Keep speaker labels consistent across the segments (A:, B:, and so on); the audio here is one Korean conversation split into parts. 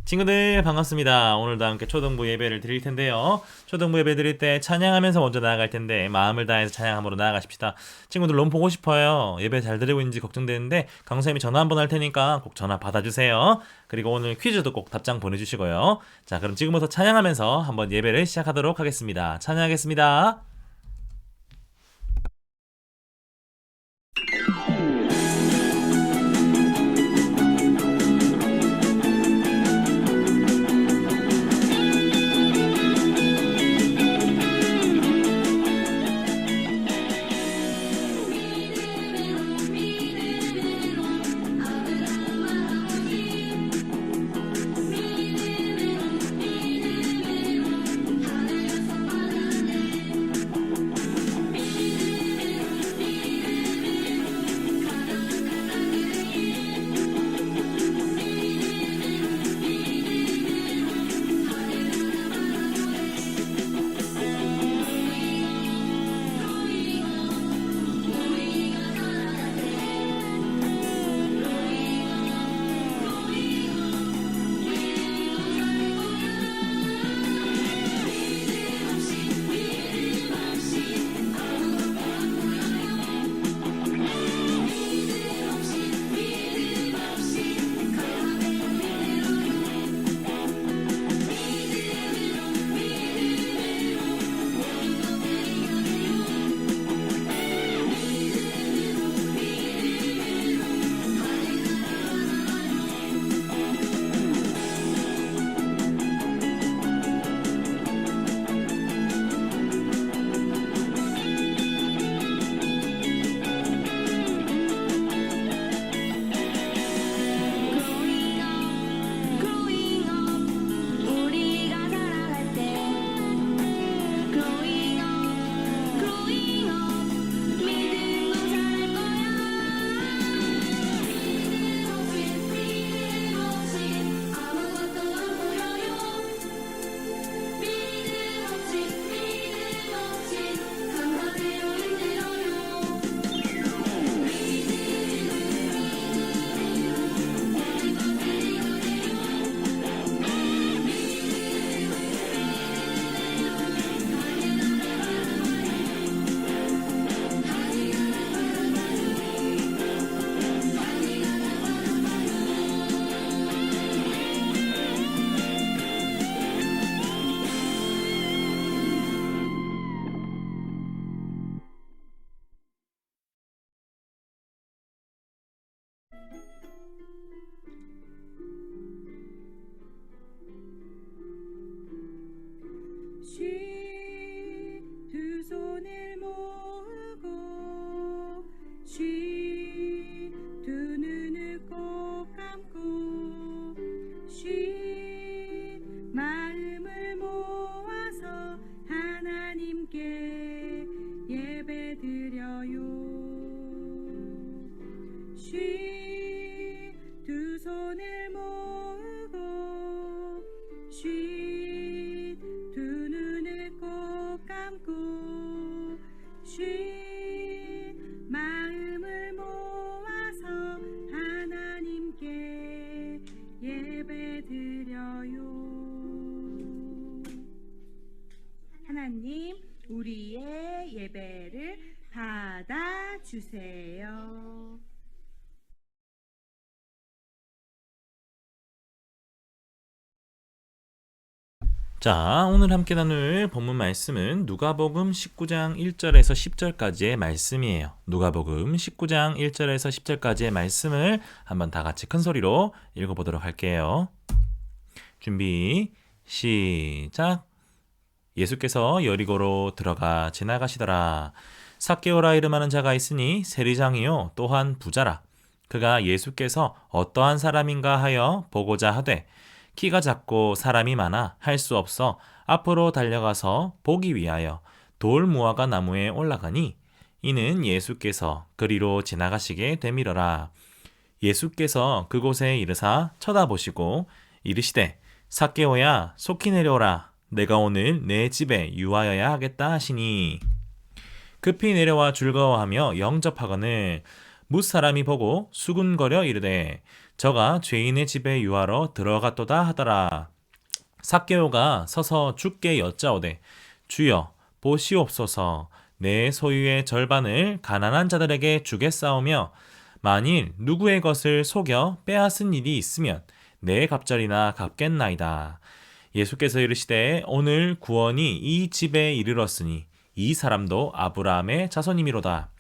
A: 친구들 반갑습니다. 오늘도 함께 초등부 예배를 드릴 텐데요. 초등부 예배 드릴 때 찬양하면서 먼저 나아갈 텐데 마음을 다해서 찬양함으로 나아가십시다. 친구들 너무 보고 싶어요. 예배 잘 드리고 있는지 걱정되는데 강사님이 전화 한번 할 테니까 꼭 전화 받아주세요. 그리고 오늘 퀴즈도 꼭 답장 보내주시고요. 자, 그럼 지금부터 찬양하면서 한번 예배를 시작하도록 하겠습니다. 찬양하겠습니다.
B: 두 손을 모으고 두 눈을 꼭 감고 마음을 모아서 하나님께 예배드려요. 두 손을 모으고 두 눈을 꼭 감고 마음을 모아서 하나님께 예배드려요. 하나님, 우리의 예배를 받아주세요.
A: 자, 오늘 함께 나눌 본문 말씀은 누가복음 19장 1절에서 10절까지의 말씀이에요. 누가복음 19장 1절에서 10절까지의 말씀을 한번 다 같이 큰 소리로 읽어보도록 할게요. 준비, 시작. 예수께서 여리고로 들어가 지나가시더라. 삭개오라 이름하는 자가 있으니 세리장이요 또한 부자라. 그가 예수께서 어떠한 사람인가 하여 보고자 하되 키가 작고 사람이 많아 할 수 없어 앞으로 달려가서 보기 위하여 돌 무화과 나무에 올라가니 이는 예수께서 그리로 지나가시게 되밀어라. 예수께서 그곳에 이르사 쳐다보시고 이르시되 삭개오야 속히 내려오라. 내가 오늘 내 집에 유하여야 하겠다 하시니 급히 내려와 즐거워하며 영접하거늘 뭇사람이 보고 수군거려 이르되 저가 죄인의 집에 유하러 들어갔도다 하더라. 삭개오가 서서 주께 여짜오되 주여 보시옵소서 내 소유의 절반을 가난한 자들에게 주겠사오며 만일 누구의 것을 속여 빼앗은 일이 있으면 내 갑절이나 갚겠나이다. 예수께서 이르시되 오늘 구원이 이 집에 이르렀으니 이 사람도 아브라함의 자손이미로다.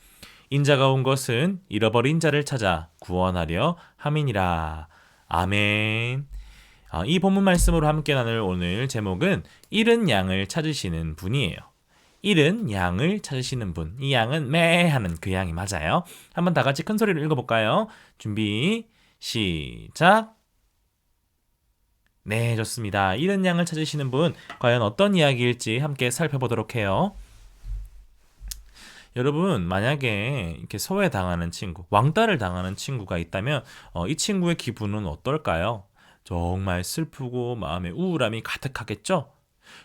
A: 인자가 온 것은 잃어버린 자를 찾아 구원하려 함이니라. 아멘. 이 본문 말씀으로 함께 나눌 오늘 제목은 잃은 양을 찾으시는 분이에요. 잃은 양을 찾으시는 분. 이 양은 매 하는 그 양이 맞아요. 한번 다 같이 큰 소리로 읽어볼까요? 준비 시작. 네, 좋습니다. 잃은 양을 찾으시는 분, 과연 어떤 이야기일지 함께 살펴보도록 해요. 여러분, 만약에 이렇게 소외당하는 친구, 왕따를 당하는 친구가 있다면 이 친구의 기분은 어떨까요? 정말 슬프고 마음에 우울함이 가득하겠죠?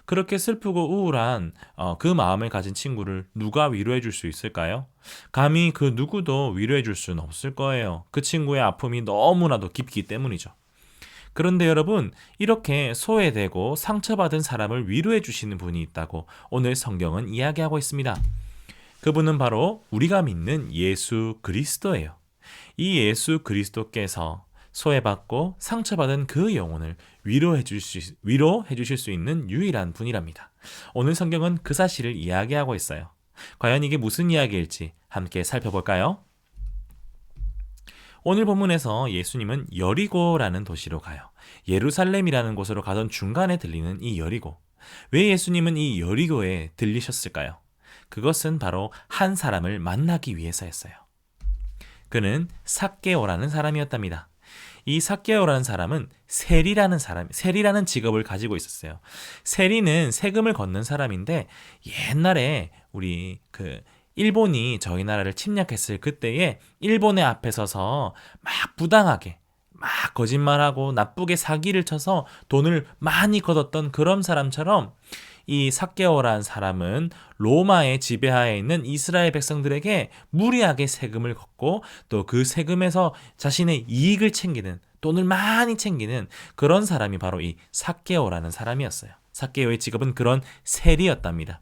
A: 그렇게 슬프고 우울한 그 마음을 가진 친구를 누가 위로해 줄 수 있을까요? 감히 그 누구도 위로해 줄 수는 없을 거예요. 그 친구의 아픔이 너무나도 깊기 때문이죠. 그런데 여러분, 이렇게 소외되고 상처받은 사람을 위로해 주시는 분이 있다고 오늘 성경은 이야기하고 있습니다. 그분은 바로 우리가 믿는 예수 그리스도예요. 이 예수 그리스도께서 소외받고 상처받은 그 영혼을 위로해 주실 수 있는 유일한 분이랍니다. 오늘 성경은 그 사실을 이야기하고 있어요. 과연 이게 무슨 이야기일지 함께 살펴볼까요? 오늘 본문에서 예수님은 여리고라는 도시로 가요. 예루살렘이라는 곳으로 가던 중간에 들리는 이 여리고. 왜 예수님은 이 여리고에 들리셨을까요? 그것은 바로 한 사람을 만나기 위해서였어요. 그는 삭개오라는 사람이었답니다. 이 삭개오라는 사람은 세리라는 직업을 가지고 있었어요. 세리는 세금을 걷는 사람인데 옛날에 우리 일본이 저희 나라를 침략했을 그때에 일본의 앞에 서서 막 부당하게 막 거짓말하고 나쁘게 사기를 쳐서 돈을 많이 거뒀던 그런 사람처럼 이 삭개오라는 사람은 로마의 지배하에 있는 이스라엘 백성들에게 무리하게 세금을 걷고 또 그 세금에서 자신의 이익을 챙기는, 돈을 많이 챙기는 그런 사람이 바로 이 삭개오라는 사람이었어요. 삭개오의 직업은 그런 세리였답니다.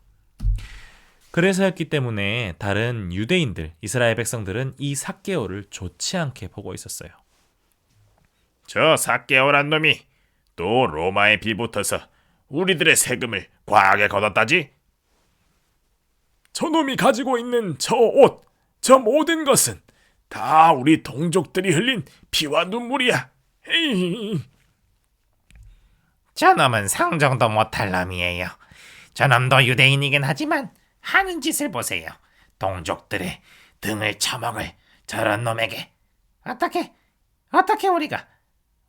A: 그래서였기 때문에 다른 유대인들, 이스라엘 백성들은 이 삭개오를 좋지 않게 보고 있었어요.
C: 저 삭개오란 놈이 또 로마에 빌붙어서 우리들의 세금을 과하게 걷었다지? 저놈이 가지고 있는 저 옷, 저 모든 것은 다 우리 동족들이 흘린 피와 눈물이야. 에이.
D: 저놈은 상정도 못할 놈이에요. 저놈도 유대인이긴 하지만 하는 짓을 보세요. 동족들의 등을 쳐먹을 저런 놈에게 어떻게 우리가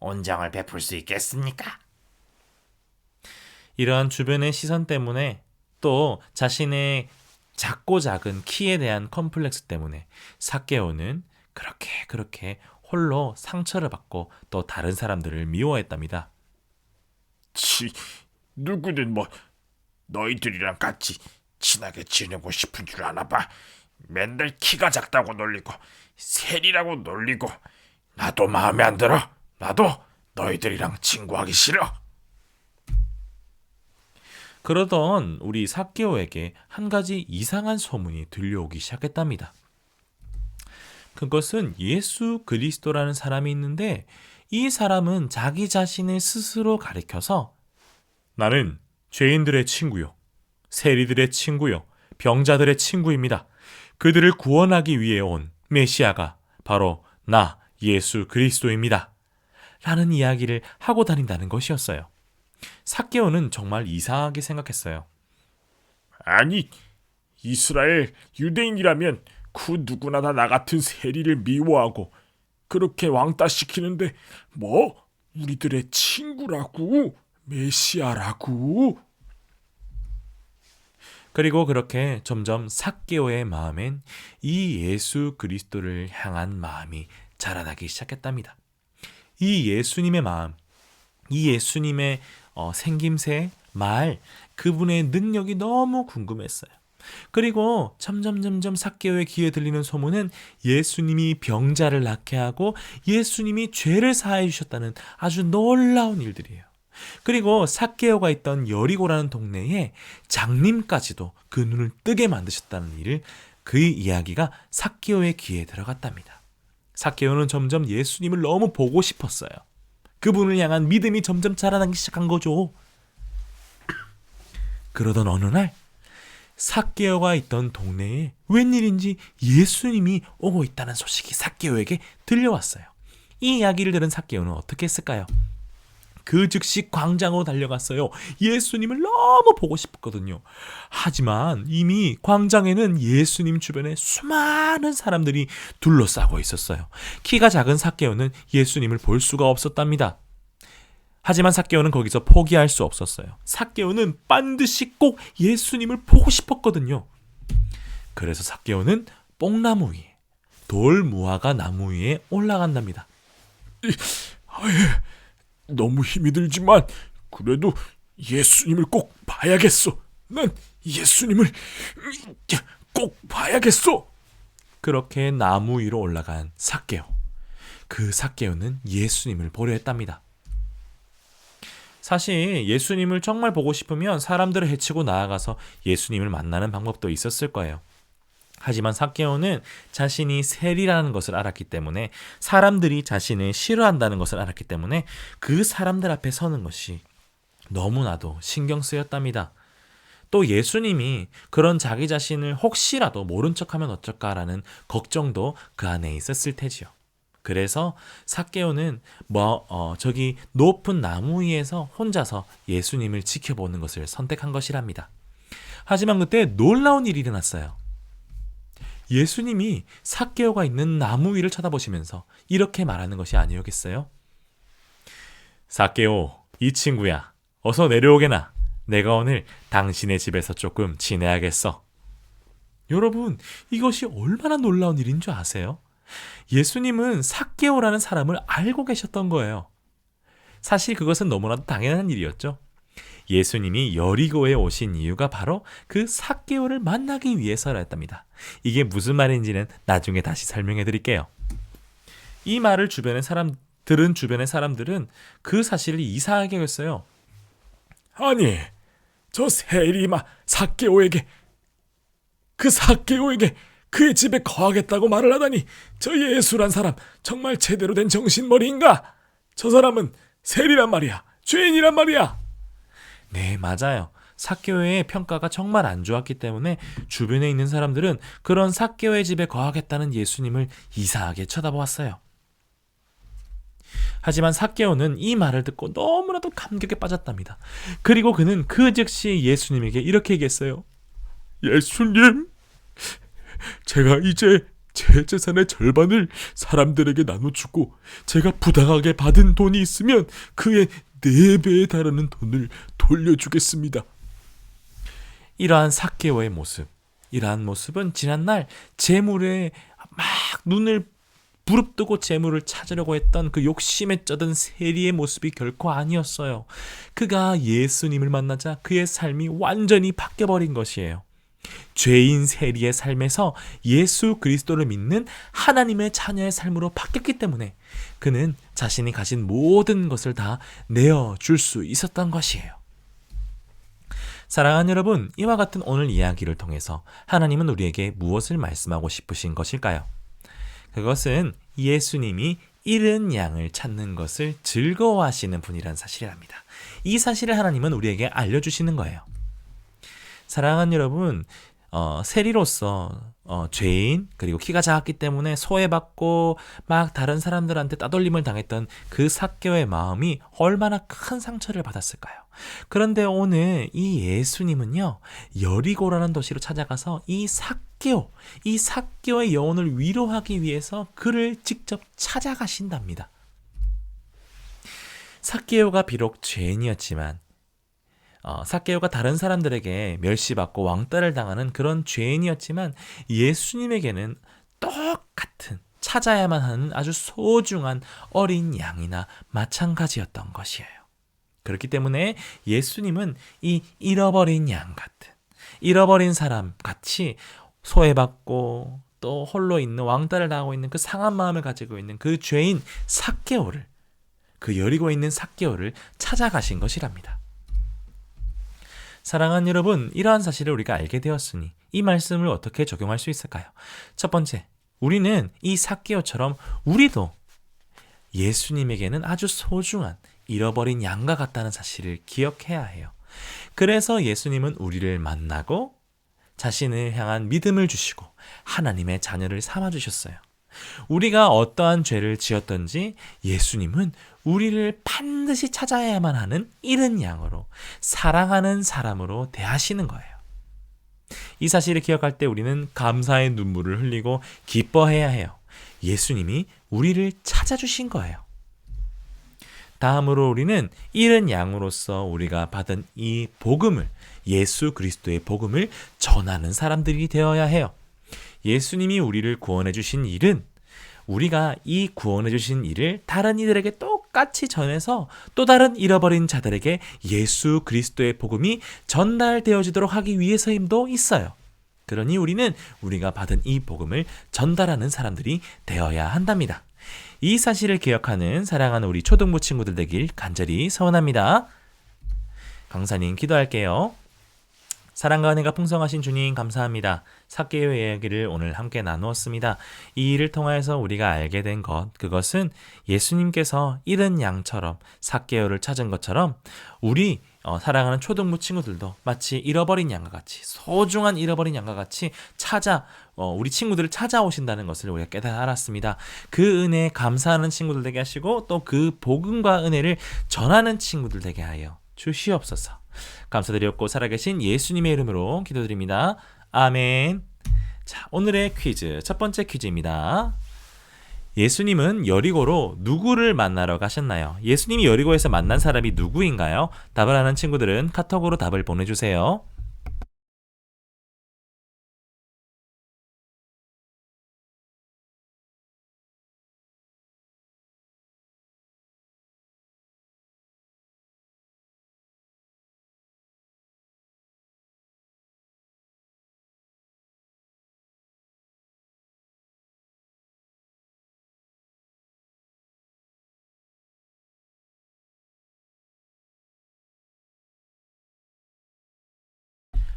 D: 온정을 베풀 수 있겠습니까?
A: 이러한 주변의 시선 때문에 또 자신의 작고 작은 키에 대한 컴플렉스 때문에 삭개오는 그렇게 홀로 상처를 받고 또 다른 사람들을 미워했답니다.
C: 누구는 너희들이랑 같이 친하게 지내고 싶은 줄 아나 봐. 맨날 키가 작다고 놀리고 세리라고 놀리고 나도 마음에 안 들어. 나도 너희들이랑 친구하기 싫어.
A: 그러던 우리 삭개오에게 한 가지 이상한 소문이 들려오기 시작했답니다. 그것은 예수 그리스도라는 사람이 있는데 이 사람은 자기 자신을 스스로 가리켜서 나는 죄인들의 친구요, 세리들의 친구요, 병자들의 친구입니다. 그들을 구원하기 위해 온 메시아가 바로 나 예수 그리스도입니다. 라는 이야기를 하고 다닌다는 것이었어요. 삭개오는 정말 이상하게 생각했어요.
C: 아니, 이스라엘 유대인이라면 그 누구나 다 나 같은 세리를 미워하고 그렇게 왕따시키는데 우리들의 친구라고? 메시아라고?
A: 그리고 그렇게 점점 삭개오의 마음엔 이 예수 그리스도를 향한 마음이 자라나기 시작했답니다. 이 예수님의 마음, 이 예수님의 생김새, 말, 그분의 능력이 너무 궁금했어요. 그리고 점점 삭개오의 귀에 들리는 소문은 예수님이 병자를 낫게 하고 예수님이 죄를 사해 주셨다는 아주 놀라운 일들이에요. 그리고 삭개오가 있던 여리고라는 동네에 장님까지도 그 눈을 뜨게 만드셨다는 일을 그 이야기가 삭개오의 귀에 들어갔답니다. 삭개오는 점점 예수님을 너무 보고 싶었어요. 그분을 향한 믿음이 점점 자라나기 시작한 거죠. 그러던 어느 날 삭개오가 있던 동네에 웬일인지 예수님이 오고 있다는 소식이 삭개오에게 들려왔어요. 이 이야기를 들은 삭개오는 어떻게 했을까요? 그 즉시 광장으로 달려갔어요. 예수님을 너무 보고 싶었거든요. 하지만 이미 광장에는 예수님 주변에 수많은 사람들이 둘러싸고 있었어요. 키가 작은 삭개오는 예수님을 볼 수가 없었답니다. 하지만 삭개오는 거기서 포기할 수 없었어요. 삭개오는 반드시 꼭 예수님을 보고 싶었거든요. 그래서 삭개오는 뽕나무 위에, 돌 무화과 나무 위에 올라간답니다.
C: 너무 힘이 들지만 그래도 예수님을 꼭 봐야겠어. 난 예수님을 꼭 봐야겠어.
A: 그렇게 나무 위로 올라간 삭개오. 그 삭개오는 예수님을 보려 했답니다. 사실 예수님을 정말 보고 싶으면 사람들을 해치고 나아가서 예수님을 만나는 방법도 있었을 거예요. 하지만 삭개오는 자신이 세리라는 것을 알았기 때문에, 사람들이 자신을 싫어한다는 것을 알았기 때문에 그 사람들 앞에 서는 것이 너무나도 신경 쓰였답니다. 또 예수님이 그런 자기 자신을 혹시라도 모른 척하면 어쩔까라는 걱정도 그 안에 있었을 테지요. 그래서 삭개오는 저기 높은 나무 위에서 혼자서 예수님을 지켜보는 것을 선택한 것이랍니다. 하지만 그때 놀라운 일이 일어났어요. 예수님이 삭개오가 있는 나무 위를 쳐다보시면서 이렇게 말하는 것이 아니었겠어요? 삭개오, 이 친구야, 어서 내려오게나. 내가 오늘 당신의 집에서 조금 지내야겠어. 여러분, 이것이 얼마나 놀라운 일인 줄 아세요? 예수님은 삭개오라는 사람을 알고 계셨던 거예요. 사실 그것은 너무나도 당연한 일이었죠. 예수님이 여리고에 오신 이유가 바로 그 삭개오를 만나기 위해서였답니다. 이게 무슨 말인지는 나중에 다시 설명해 드릴게요. 이 말을 들은 주변의 사람들은 그 사실을 이상하게 여겼어요.
C: 아니, 저 세리마 삭개오에게 그의 집에 거하겠다고 말을 하다니, 저 예수란 사람 정말 제대로 된 정신머리인가? 저 사람은 세리란 말이야, 죄인이란 말이야.
A: 네, 맞아요. 삭개오의 평가가 정말 안 좋았기 때문에 주변에 있는 사람들은 그런 삭개오의 집에 거하겠다는 예수님을 이상하게 쳐다보았어요. 하지만 삭개오는 이 말을 듣고 너무나도 감격에 빠졌답니다. 그리고 그는 그 즉시 예수님에게 이렇게 얘기했어요.
C: 예수님, 제가 이제 제 재산의 절반을 사람들에게 나눠주고, 제가 부당하게 받은 돈이 있으면 그의 4배에 달하는 돈을 돌려주겠습니다.
A: 이러한 삭개오의 모습, 이러한 모습은 지난날 재물에 막 눈을 부릅뜨고 재물을 찾으려고 했던 그 욕심에 쩌든 세리의 모습이 결코 아니었어요. 그가 예수님을 만나자 그의 삶이 완전히 바뀌어버린 것이에요. 죄인 세리의 삶에서 예수 그리스도를 믿는 하나님의 자녀의 삶으로 바뀌었기 때문에 그는 자신이 가진 모든 것을 다 내어줄 수 있었던 것이에요. 사랑하는 여러분, 이와 같은 오늘 이야기를 통해서 하나님은 우리에게 무엇을 말씀하고 싶으신 것일까요? 그것은 예수님이 잃은 양을 찾는 것을 즐거워하시는 분이라는 사실이랍니다. 이 사실을 하나님은 우리에게 알려주시는 거예요. 사랑하는 여러분, 세리로서 죄인, 그리고 키가 작았기 때문에 소외받고 막 다른 사람들한테 따돌림을 당했던 그 삭개오의 마음이 얼마나 큰 상처를 받았을까요? 그런데 오늘 이 예수님은요, 여리고라는 도시로 찾아가서 이 삭개오의 영혼을 위로하기 위해서 그를 직접 찾아가신답니다. 삭개오가 비록 죄인이었지만 삭개오가 다른 사람들에게 멸시받고 왕따를 당하는 그런 죄인이었지만 예수님에게는 똑같은 찾아야만 하는 아주 소중한 어린 양이나 마찬가지였던 것이에요. 그렇기 때문에 예수님은 이 잃어버린 양 같은, 잃어버린 사람 같이 소외받고 또 홀로 있는 왕따를 당하고 있는 그 상한 마음을 가지고 있는 그 죄인 삭개오를, 그 여리고에 있는 삭개오를 찾아가신 것이랍니다. 사랑하는 여러분, 이러한 사실을 우리가 알게 되었으니 이 말씀을 어떻게 적용할 수 있을까요? 첫 번째, 우리는 이 삭개오처럼 우리도 예수님에게는 아주 소중한 잃어버린 양과 같다는 사실을 기억해야 해요. 그래서 예수님은 우리를 만나고 자신을 향한 믿음을 주시고 하나님의 자녀를 삼아주셨어요. 우리가 어떠한 죄를 지었던지 예수님은 우리를 반드시 찾아야만 하는 잃은 양으로, 사랑하는 사람으로 대하시는 거예요. 이 사실을 기억할 때 우리는 감사의 눈물을 흘리고 기뻐해야 해요. 예수님이 우리를 찾아주신 거예요. 다음으로 우리는 잃은 양으로서 우리가 받은 이 복음을, 예수 그리스도의 복음을 전하는 사람들이 되어야 해요. 예수님이 우리를 구원해 주신 일은 우리가 이 구원해 주신 일을 다른 이들에게 똑같이 전해서 또 다른 잃어버린 자들에게 예수 그리스도의 복음이 전달되어지도록 하기 위해서임도 있어요. 그러니 우리는 우리가 받은 이 복음을 전달하는 사람들이 되어야 한답니다. 이 사실을 기억하는 사랑하는 우리 초등부 친구들 되길 간절히 소원합니다. 강사님 기도할게요. 사랑과 은혜가 풍성하신 주님 감사합니다. 삭개오의 이야기를 오늘 함께 나누었습니다. 이 일을 통하여서 우리가 알게 된 것, 그것은 예수님께서 잃은 양처럼 삭개오를 찾은 것처럼 우리 사랑하는 초등부 친구들도 마치 잃어버린 양과 같이, 소중한 잃어버린 양과 같이 우리 친구들을 찾아오신다는 것을 우리가 깨달아 알았습니다. 그 은혜에 감사하는 친구들 되게 하시고 또 그 복음과 은혜를 전하는 친구들 되게 하여 주시옵소서. 감사드렸고 살아계신 예수님의 이름으로 기도드립니다. 아멘. 자, 오늘의 퀴즈, 첫 번째 퀴즈입니다. 예수님은 여리고로 누구를 만나러 가셨나요? 예수님이 여리고에서 만난 사람이 누구인가요? 답을 아는 친구들은 카톡으로 답을 보내주세요.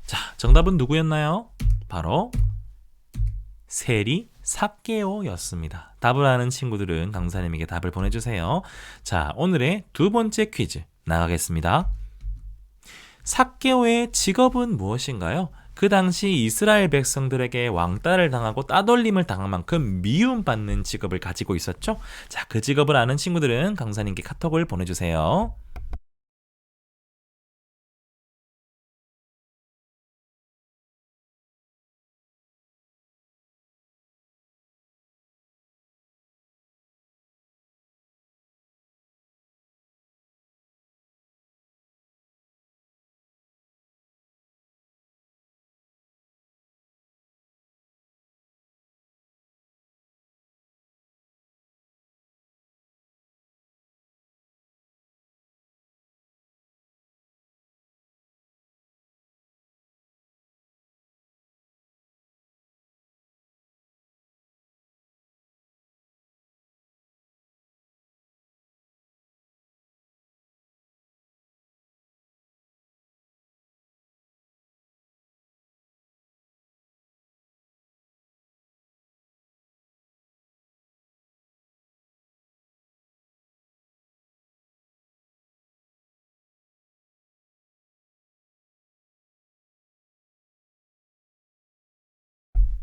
A: 자, 정답은 누구였나요? 바로 세리 삭개오였습니다. 답을 아는 친구들은 강사님에게 답을 보내주세요. 자, 오늘의 두 번째 퀴즈 나가겠습니다. 삭개오의 직업은 무엇인가요? 그 당시 이스라엘 백성들에게 왕따를 당하고 따돌림을 당한 만큼 미움받는 직업을 가지고 있었죠. 자, 그 직업을 아는 친구들은 강사님께 카톡을 보내주세요.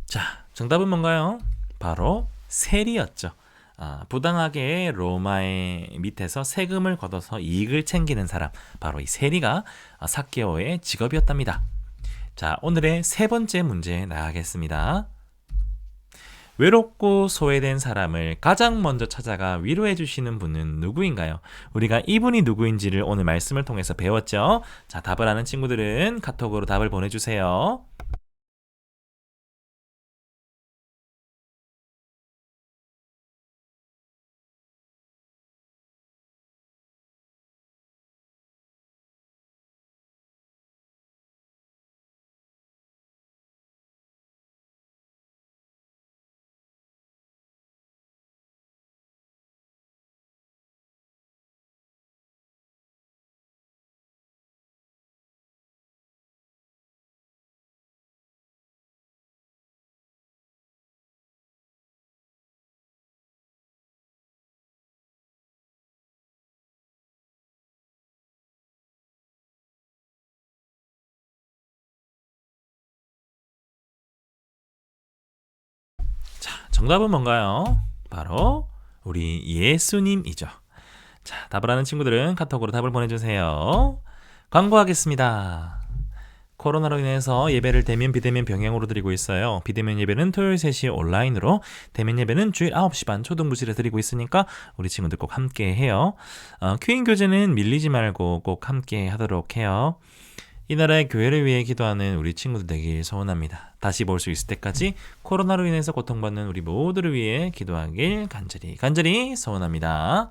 A: 자, 정답은 뭔가요? 바로 세리였죠. 부당하게 로마의 밑에서 세금을 걷어서 이익을 챙기는 사람, 바로 이 세리가 삭개오의 직업이었답니다. 자, 오늘의 세 번째 문제 나가겠습니다. 외롭고 소외된 사람을 가장 먼저 찾아가 위로해 주시는 분은 누구인가요? 우리가 이분이 누구인지를 오늘 말씀을 통해서 배웠죠. 자, 답을 아는 친구들은 카톡으로 답을 보내주세요. 정답은 뭔가요? 바로 우리 예수님이죠. 자, 답을 아는 친구들은 카톡으로 답을 보내주세요. 광고하겠습니다. 코로나로 인해서 예배를 대면 비대면 병행으로 드리고 있어요. 비대면 예배는 토요일 3시 온라인으로, 대면 예배는 주일 9시 반 초등부실에 드리고 있으니까 우리 친구들 꼭 함께 해요. 큐인 교제는 밀리지 말고 꼭 함께 하도록 해요. 이 나라의 교회를 위해 기도하는 우리 친구들 되길 소원합니다. 다시 볼 수 있을 때까지 코로나로 인해서 고통받는 우리 모두를 위해 기도하길 간절히 소원합니다.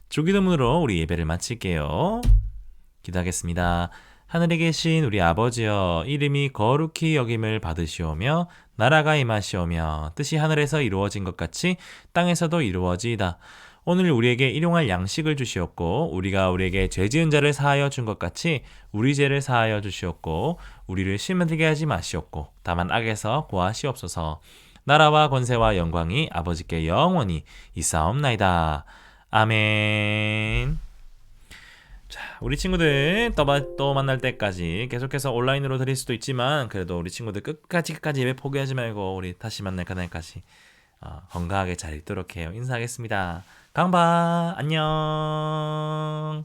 A: 주기도문으로 우리 예배를 마칠게요. 기도하겠습니다. 하늘에 계신 우리 아버지여, 이름이 거룩히 여김을 받으시오며 나라가 임하시오며 뜻이 하늘에서 이루어진 것 같이 땅에서도 이루어지이다. 오늘 우리에게 일용할 양식을 주시옵고 우리가 우리에게 죄 지은 자를 사하여 준 것 같이 우리 죄를 사하여 주시옵고 우리를 시험에 들게 하지 마시옵고 다만 악에서 구하시옵소서. 나라와 권세와 영광이 아버지께 영원히 있사옵나이다. 아멘. 자, 우리 친구들 또 만날 때까지 계속해서 온라인으로 드릴 수도 있지만 그래도 우리 친구들 끝까지 예배 포기하지 말고 우리 다시 만날 그날까지 건강하게 잘 있도록 해요. 인사하겠습니다. 강바 안녕.